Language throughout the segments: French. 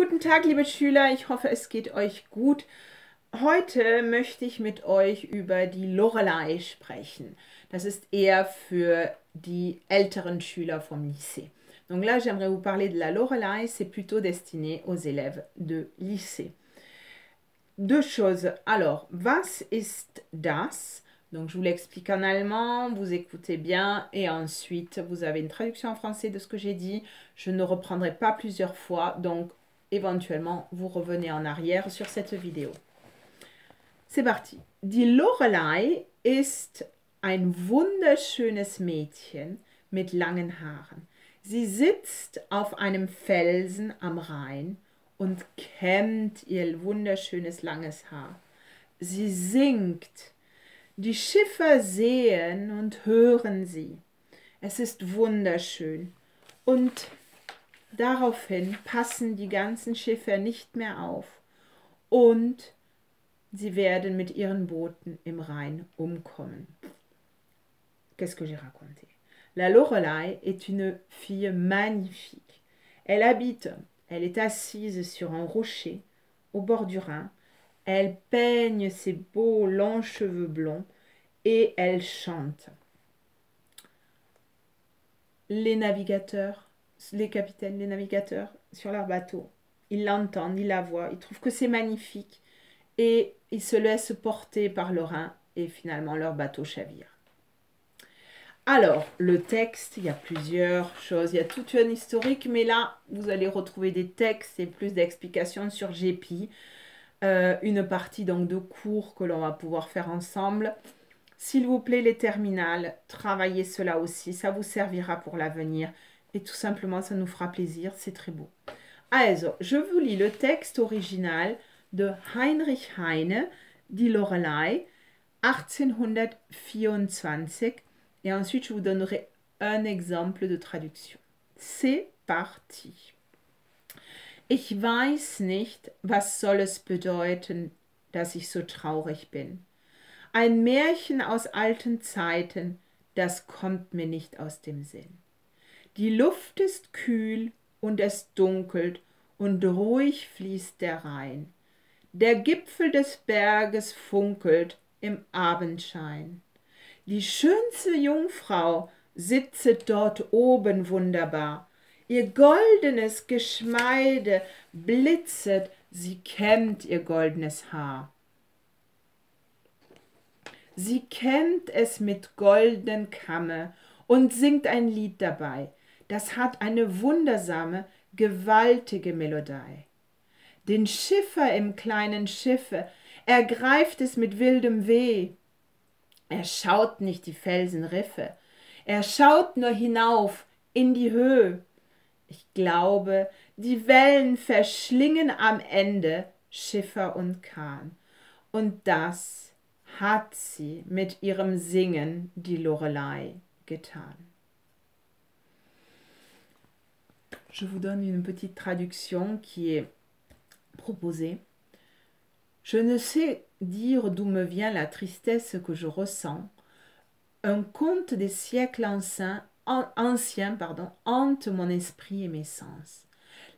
Guten Tag, liebe Schüler, ich hoffe, es geht euch gut. Heute möchte ich mit euch über die Loreley sprechen. Das ist eher für die älteren Schüler vom Lycée. Donc là, j'aimerais vous parler de la Loreley, c'est plutôt destiné aux élèves de lycée. Deux choses. Alors, was ist das? Donc, je vous l'explique en allemand, vous écoutez bien et ensuite, vous avez une traduction en français de ce que j'ai dit. Je ne reprendrai pas plusieurs fois, donc éventuellement, vous revenez en arrière sur cette vidéo. C'est parti. Die Loreley ist ein wunderschönes Mädchen mit langen Haaren. Sie sitzt auf einem Felsen am Rhein und kämmt ihr wunderschönes langes Haar. Sie singt. Die Schiffer sehen und hören sie. Es ist wunderschön. Und daraufhin passen die ganzen Schiffer nicht mehr auf. Und sie werden mit ihren Booten im Rhein umkommen. Qu'est-ce que j'ai raconté? La Loreley est une fille magnifique. Elle est assise sur un rocher au bord du Rhin. Elle peigne ses beaux longs cheveux blonds et elle chante. Les navigateurs, les capitaines, les navigateurs sur leur bateau, ils l'entendent, ils la voient, ils trouvent que c'est magnifique et ils se laissent porter par le Rhin et finalement leur bateau chavire. Alors, le texte, il y a plusieurs choses, il y a toute une historique, mais là, vous allez retrouver des textes et plus d'explications sur Gépi, une partie donc de cours que l'on va pouvoir faire ensemble. S'il vous plaît, les terminales, travaillez cela aussi, ça vous servira pour l'avenir et tout simplement, ça nous fera plaisir, c'est très beau. Also, je vous lis le texte original de Heinrich Heine, Die Loreley, 1824. Et ensuite, je vous donnerai un exemple de traduction. C'est parti. Ich weiß nicht, was soll es bedeuten, dass ich so traurig bin. Ein Märchen aus alten Zeiten, das kommt mir nicht aus dem Sinn. Die Luft ist kühl und es dunkelt und ruhig fließt der Rhein. Der Gipfel des Berges funkelt im Abendschein. Die schönste Jungfrau sitzet dort oben wunderbar. Ihr goldenes Geschmeide blitzet, sie kämmt ihr goldenes Haar. Sie kämmt es mit goldenen Kamme und singt ein Lied dabei. Das hat eine wundersame, gewaltige Melodie. Den Schiffer im kleinen Schiffe ergreift es mit wildem Weh. Er schaut nicht die Felsenriffe, er schaut nur hinauf in die Höhe. Ich glaube, die Wellen verschlingen am Ende Schiffer und Kahn. Und das hat sie mit ihrem Singen, die Loreley, getan. Je vous donne une petite traduction qui est proposée. Je ne sais dire d'où me vient la tristesse que je ressens. Un conte des siècles anciens hante mon esprit et mes sens.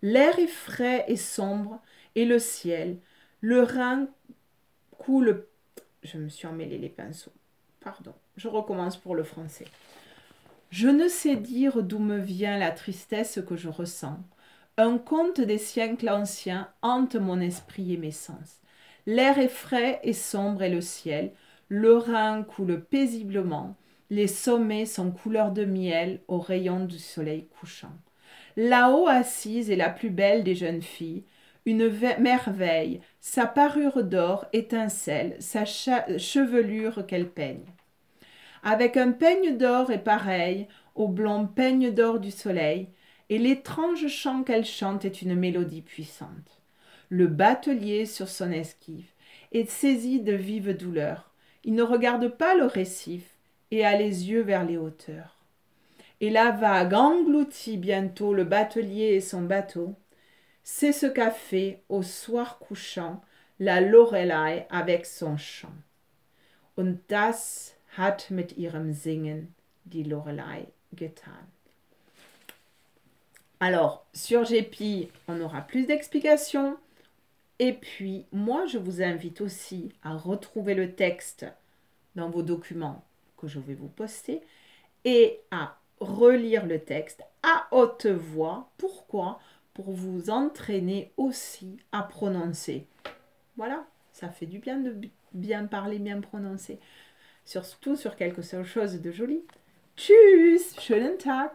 L'air est frais et sombre, et le ciel, le Rhin coule... Je me suis emmêlé les pinceaux. Pardon, je recommence pour le français. Je ne sais dire d'où me vient la tristesse que je ressens. Un conte des siècles anciens hante mon esprit et mes sens. L'air est frais et sombre et le ciel, le Rhin coule paisiblement, les sommets sont couleur de miel aux rayons du soleil couchant. Là-haut assise est la plus belle des jeunes filles, une merveille, sa parure d'or étincelle, sa chevelure qu'elle peigne. Avec un peigne d'or et pareil au blond peigne d'or du soleil, et l'étrange chant qu'elle chante est une mélodie puissante. Le batelier sur son esquive est saisi de vive douleur. Il ne regarde pas le récif et a les yeux vers les hauteurs. Et la vague engloutit bientôt le batelier et son bateau. C'est ce qu'a fait au soir couchant la Loreley avec son chant. Und das hat mit ihrem Singen die Loreley getan. Alors, sur GP, on aura plus d'explications. Et puis, moi, je vous invite aussi à retrouver le texte dans vos documents que je vais vous poster et à relire le texte à haute voix. Pourquoi? Pour vous entraîner aussi à prononcer. Voilà, ça fait du bien de bien parler, bien prononcer. Surtout sur quelque chose de joli. Tschüss, schönen Tag.